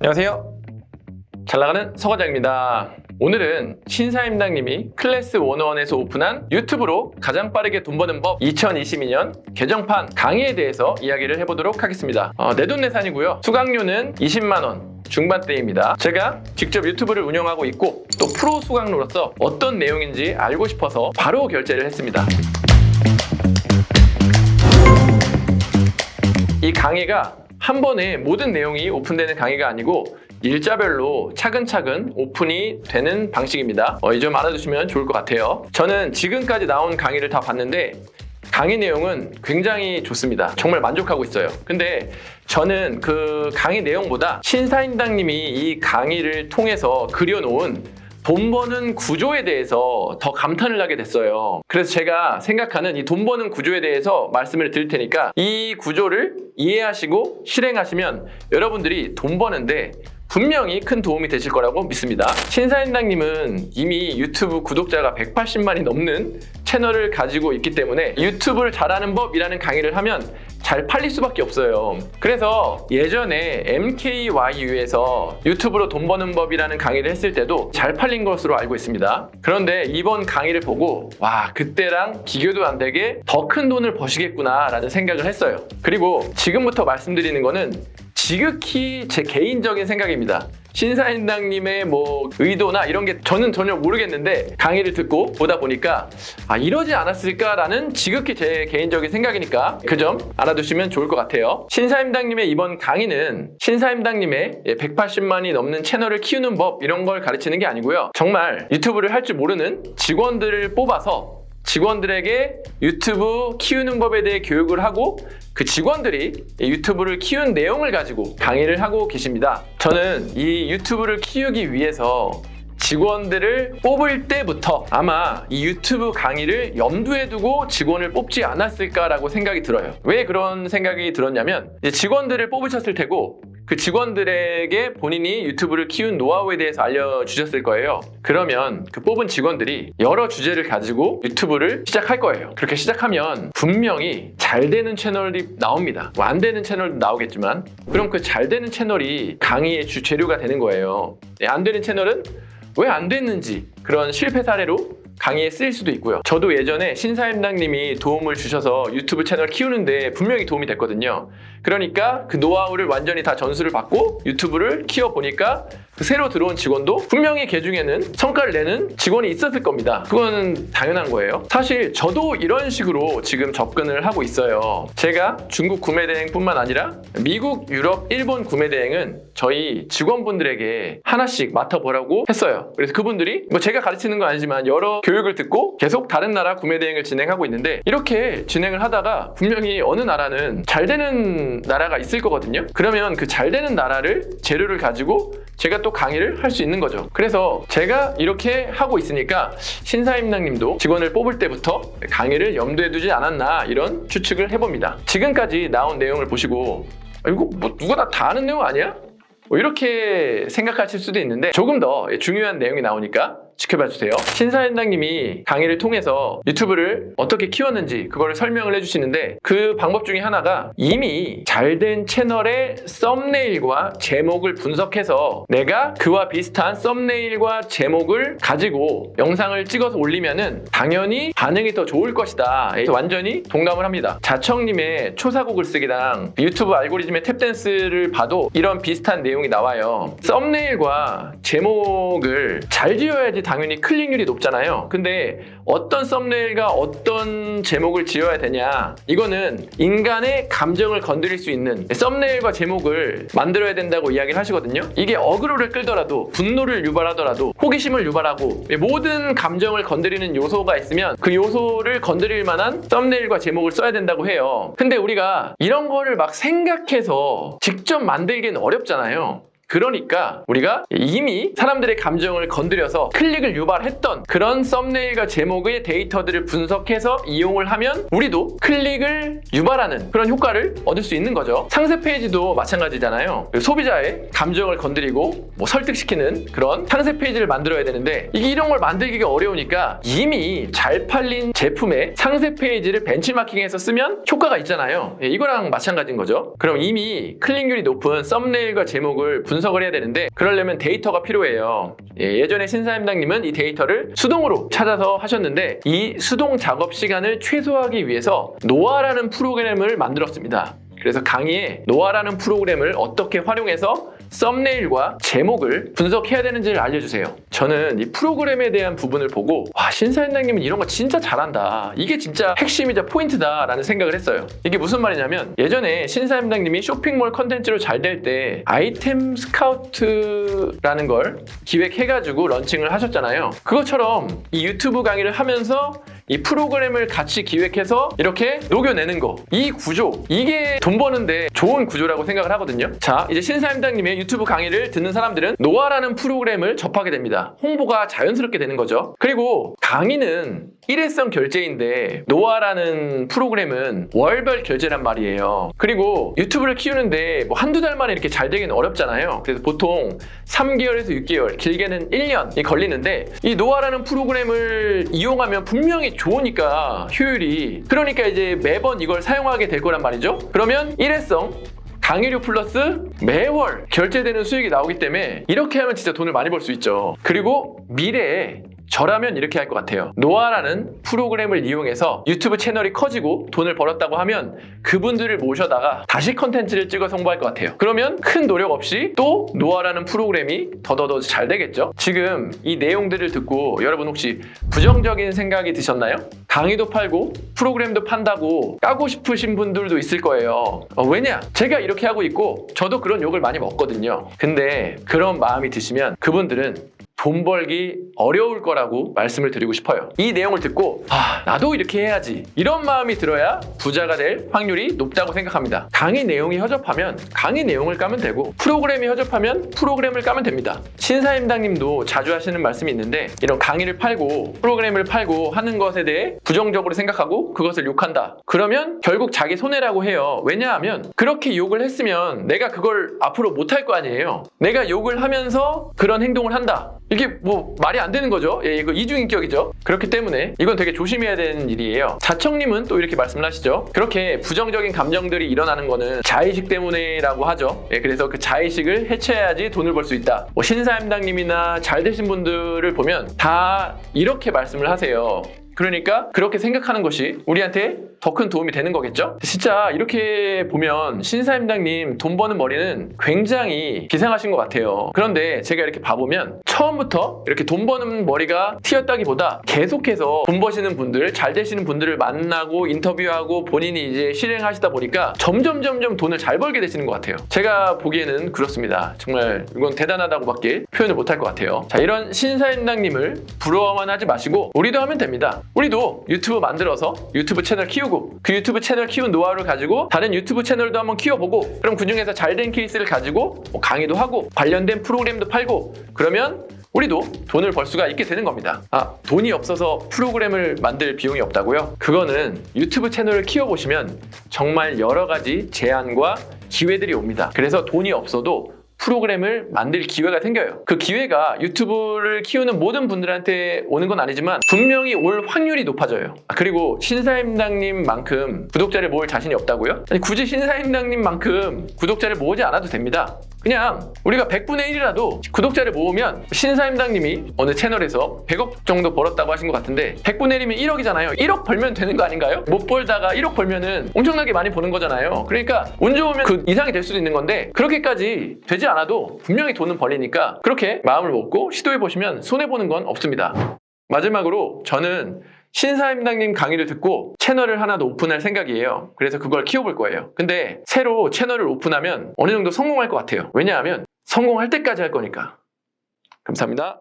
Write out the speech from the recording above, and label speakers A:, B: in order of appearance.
A: 안녕하세요. 잘나가는 서과장입니다. 오늘은 신사임당님이 클래스 101에서 오픈한 유튜브로 가장 빠르게 돈 버는 법 2022년 개정판 강의에 대해서 이야기를 해보도록 하겠습니다. 내돈내산이고요. 수강료는 20만원 중반대입니다. 제가 직접 유튜브를 운영하고 있고 또 프로 수강료로서 어떤 내용인지 알고 싶어서 바로 결제를 했습니다. 이 강의가 한 번에 모든 내용이 오픈되는 강의가 아니고 일자별로 차근차근 오픈이 되는 방식입니다. 이 점 알아두시면 좋을 것 같아요. 저는 지금까지 나온 강의를 다 봤는데 강의 내용은 굉장히 좋습니다. 정말 만족하고 있어요. 근데 저는 그 강의 내용보다 신사임당님이 이 강의를 통해서 그려놓은 돈 버는 구조에 대해서 더 감탄을 하게 됐어요. 그래서 제가 생각하는 이 돈 버는 구조에 대해서 말씀을 드릴 테니까 이 구조를 이해하시고 실행하시면 여러분들이 돈 버는데 분명히 큰 도움이 되실 거라고 믿습니다. 신사임당님은 이미 유튜브 구독자가 180만이 넘는 채널을 가지고 있기 때문에 유튜브를 잘하는 법이라는 강의를 하면 잘 팔릴 수밖에 없어요. 그래서 예전에 MKYU에서 유튜브로 돈 버는 법이라는 강의를 했을 때도 잘 팔린 것으로 알고 있습니다. 그런데 이번 강의를 보고 와, 그때랑 비교도 안 되게 더 큰 돈을 버시겠구나 라는 생각을 했어요. 그리고 지금부터 말씀드리는 거는 지극히 제 개인적인 생각입니다. 신사임당님의 의도나 이런 게 저는 전혀 모르겠는데 강의를 듣고 보다 보니까 이러지 않았을까라는 지극히 제 개인적인 생각이니까 그 점 알아두시면 좋을 것 같아요. 신사임당님의 이번 강의는 신사임당님의 180만이 넘는 채널을 키우는 법 이런 걸 가르치는 게 아니고요. 정말 유튜브를 할 줄 모르는 직원들을 뽑아서 직원들에게 유튜브 키우는 법에 대해 교육을 하고 그 직원들이 유튜브를 키운 내용을 가지고 강의를 하고 계십니다. 저는 이 유튜브를 키우기 위해서 직원들을 뽑을 때부터 아마 이 유튜브 강의를 염두에 두고 직원을 뽑지 않았을까라고 생각이 들어요. 왜 그런 생각이 들었냐면 직원들을 뽑으셨을 테고 그 직원들에게 본인이 유튜브를 키운 노하우에 대해서 알려주셨을 거예요. 그러면 그 뽑은 직원들이 여러 주제를 가지고 유튜브를 시작할 거예요. 그렇게 시작하면 분명히 잘 되는 채널이 나옵니다. 안 되는 채널도 나오겠지만 그럼 그 잘 되는 채널이 강의의 주재료가 되는 거예요. 안 되는 채널은 왜 안 됐는지 그런 실패 사례로 강의에 쓰일 수도 있고요. 저도 예전에 신사임당님이 도움을 주셔서 유튜브 채널 키우는데 분명히 도움이 됐거든요. 그러니까 그 노하우를 완전히 다 전수를 받고 유튜브를 키워보니까 그 새로 들어온 직원도 분명히 걔 중에는 성과를 내는 직원이 있었을 겁니다. 그건 당연한 거예요. 사실 저도 이런 식으로 지금 접근을 하고 있어요. 제가 중국 구매대행뿐만 아니라 미국, 유럽, 일본 구매대행은 저희 직원분들에게 하나씩 맡아보라고 했어요. 그래서 그분들이 제가 가르치는 건 아니지만 여러 교육을 듣고 계속 다른 나라 구매대행을 진행하고 있는데 이렇게 진행을 하다가 분명히 어느 나라는 잘 되는 나라가 있을 거거든요. 그러면 그 잘 되는 나라를 재료를 가지고 제가 또 강의를 할 수 있는 거죠. 그래서 제가 이렇게 하고 있으니까 신사임당님도 직원을 뽑을 때부터 강의를 염두에 두지 않았나 이런 추측을 해봅니다. 지금까지 나온 내용을 보시고 이거 누가 다 아는 내용 아니야? 이렇게 생각하실 수도 있는데 조금 더 중요한 내용이 나오니까 지켜봐 주세요. 신사임당님이 강의를 통해서 유튜브를 어떻게 키웠는지 그거를 설명을 해주시는데 그 방법 중에 하나가 이미 잘된 채널의 썸네일과 제목을 분석해서 내가 그와 비슷한 썸네일과 제목을 가지고 영상을 찍어서 올리면은 당연히 반응이 더 좋을 것이다. 완전히 동감을 합니다. 자청님의 초사고 글쓰기랑 유튜브 알고리즘의 탭댄스를 봐도 이런 비슷한 내용이 나와요. 썸네일과 제목을 잘 지어야지 당연히 클릭률이 높잖아요. 근데 어떤 썸네일과 어떤 제목을 지어야 되냐, 이거는 인간의 감정을 건드릴 수 있는 썸네일과 제목을 만들어야 된다고 이야기를 하시거든요. 이게 어그로를 끌더라도 분노를 유발하더라도 호기심을 유발하고 모든 감정을 건드리는 요소가 있으면 그 요소를 건드릴 만한 썸네일과 제목을 써야 된다고 해요. 근데 우리가 이런 거를 막 생각해서 직접 만들기는 어렵잖아요. 그러니까 우리가 이미 사람들의 감정을 건드려서 클릭을 유발했던 그런 썸네일과 제목의 데이터들을 분석해서 이용을 하면 우리도 클릭을 유발하는 그런 효과를 얻을 수 있는 거죠. 상세 페이지도 마찬가지잖아요. 소비자의 감정을 건드리고 설득시키는 그런 상세 페이지를 만들어야 되는데 이런 걸 만들기가 어려우니까 이미 잘 팔린 제품의 상세 페이지를 벤치마킹해서 쓰면 효과가 있잖아요. 이거랑 마찬가지인 거죠. 그럼 이미 클릭률이 높은 썸네일과 제목을 분석 분석을 해야 되는데 그러려면 데이터가 필요해요. 예전에 신사임당님은 이 데이터를 수동으로 찾아서 하셨는데 이 수동 작업 시간을 최소화하기 위해서 노아라는 프로그램을 만들었습니다. 그래서 강의에 노아라는 프로그램을 어떻게 활용해서 썸네일과 제목을 분석해야 되는지를 알려주세요. 저는 이 프로그램에 대한 부분을 보고 와, 신사임당님은 이런 거 진짜 잘한다. 이게 진짜 핵심이자 포인트다 라는 생각을 했어요. 이게 무슨 말이냐면 예전에 신사임당님이 쇼핑몰 컨텐츠로 잘 될 때 아이템 스카우트라는 걸 기획해가지고 런칭을 하셨잖아요. 그것처럼 이 유튜브 강의를 하면서 이 프로그램을 같이 기획해서 이렇게 녹여내는 거, 이 구조, 이게 돈 버는데 좋은 구조라고 생각을 하거든요. 자, 이제 신사임당님의 유튜브 강의를 듣는 사람들은 노아라는 프로그램을 접하게 됩니다. 홍보가 자연스럽게 되는 거죠. 그리고 강의는 일회성 결제인데 노아라는 프로그램은 월별 결제란 말이에요. 그리고 유튜브를 키우는데 뭐 한두 달 만에 이렇게 잘 되기는 어렵잖아요. 그래서 보통 3개월에서 6개월, 길게는 1년이 걸리는데 이 노아라는 프로그램을 이용하면 분명히 좋으니까 효율이, 그러니까 이제 매번 이걸 사용하게 될 거란 말이죠. 그러면 일회성 강의료 플러스 매월 결제되는 수익이 나오기 때문에 이렇게 하면 진짜 돈을 많이 벌 수 있죠. 그리고 미래에 저라면 이렇게 할 것 같아요. 노아라는 프로그램을 이용해서 유튜브 채널이 커지고 돈을 벌었다고 하면 그분들을 모셔다가 다시 컨텐츠를 찍어서 홍보할 것 같아요. 그러면 큰 노력 없이 또 노아라는 프로그램이 더더더 잘 되겠죠. 지금 이 내용들을 듣고 여러분 혹시 부정적인 생각이 드셨나요? 강의도 팔고 프로그램도 판다고 까고 싶으신 분들도 있을 거예요. 왜냐? 제가 이렇게 하고 있고 저도 그런 욕을 많이 먹거든요. 근데 그런 마음이 드시면 그분들은 돈 벌기 어려울 거라고 말씀을 드리고 싶어요. 이 내용을 듣고 나도 이렇게 해야지, 이런 마음이 들어야 부자가 될 확률이 높다고 생각합니다. 강의 내용이 허접하면 강의 내용을 까면 되고 프로그램이 허접하면 프로그램을 까면 됩니다. 신사임당님도 자주 하시는 말씀이 있는데 이런 강의를 팔고 프로그램을 팔고 하는 것에 대해 부정적으로 생각하고 그것을 욕한다. 그러면 결국 자기 손해라고 해요. 왜냐하면 그렇게 욕을 했으면 내가 그걸 앞으로 못할 거 아니에요. 내가 욕을 하면서 그런 행동을 한다. 이게 뭐 말이 안 되는 거죠. 이거 이중인격이죠. 그렇기 때문에 이건 되게 조심해야 되는 일이에요. 자청님은 또 이렇게 말씀을 하시죠. 그렇게 부정적인 감정들이 일어나는 거는 자의식 때문이라고 하죠. 그래서 그 자의식을 해체해야지 돈을 벌 수 있다. 뭐 신사임당님이나 잘 되신 분들을 보면 다 이렇게 말씀을 하세요. 그러니까 그렇게 생각하는 것이 우리한테 더 큰 도움이 되는 거겠죠? 진짜 이렇게 보면 신사임당님 돈 버는 머리는 굉장히 기상하신 것 같아요. 그런데 제가 이렇게 봐보면 처음부터 이렇게 돈 버는 머리가 튀었다기보다 계속해서 돈 버시는 분들, 잘 되시는 분들을 만나고 인터뷰하고 본인이 이제 실행하시다 보니까 점점 돈을 잘 벌게 되시는 것 같아요. 제가 보기에는 그렇습니다. 정말 이건 대단하다고밖에 표현을 못할 것 같아요. 자, 이런 신사임당님을 부러워만 하지 마시고 우리도 하면 됩니다. 우리도 유튜브 만들어서 유튜브 채널 키우고 그 유튜브 채널 키운 노하우를 가지고 다른 유튜브 채널도 한번 키워보고 그럼 그중에서 잘된 케이스를 가지고 뭐 강의도 하고 관련된 프로그램도 팔고 그러면 우리도 돈을 벌 수가 있게 되는 겁니다. 돈이 없어서 프로그램을 만들 비용이 없다고요? 그거는 유튜브 채널을 키워보시면 정말 여러 가지 제한과 기회들이 옵니다. 그래서 돈이 없어도 프로그램을 만들 기회가 생겨요. 그 기회가 유튜브를 키우는 모든 분들한테 오는 건 아니지만 분명히 올 확률이 높아져요. 그리고 신사임당님만큼 구독자를 모을 자신이 없다고요? 아니, 굳이 신사임당님만큼 구독자를 모으지 않아도 됩니다. 그냥 우리가 100분의 1이라도 구독자를 모으면 신사임당님이 어느 채널에서 100억 정도 벌었다고 하신 것 같은데 100분의 1이면 1억이잖아요. 1억 벌면 되는 거 아닌가요? 못 벌다가 1억 벌면은 엄청나게 많이 버는 거잖아요. 그러니까 운 좋으면 그 이상이 될 수도 있는 건데 그렇게까지 되지 않아도 분명히 돈은 벌리니까 그렇게 마음을 먹고 시도해보시면 손해보는 건 없습니다. 마지막으로 저는 신사임당님 강의를 듣고 채널을 하나 더 오픈할 생각이에요. 그래서 그걸 키워볼 거예요. 근데 새로 채널을 오픈하면 어느 정도 성공할 것 같아요. 왜냐하면 성공할 때까지 할 거니까. 감사합니다.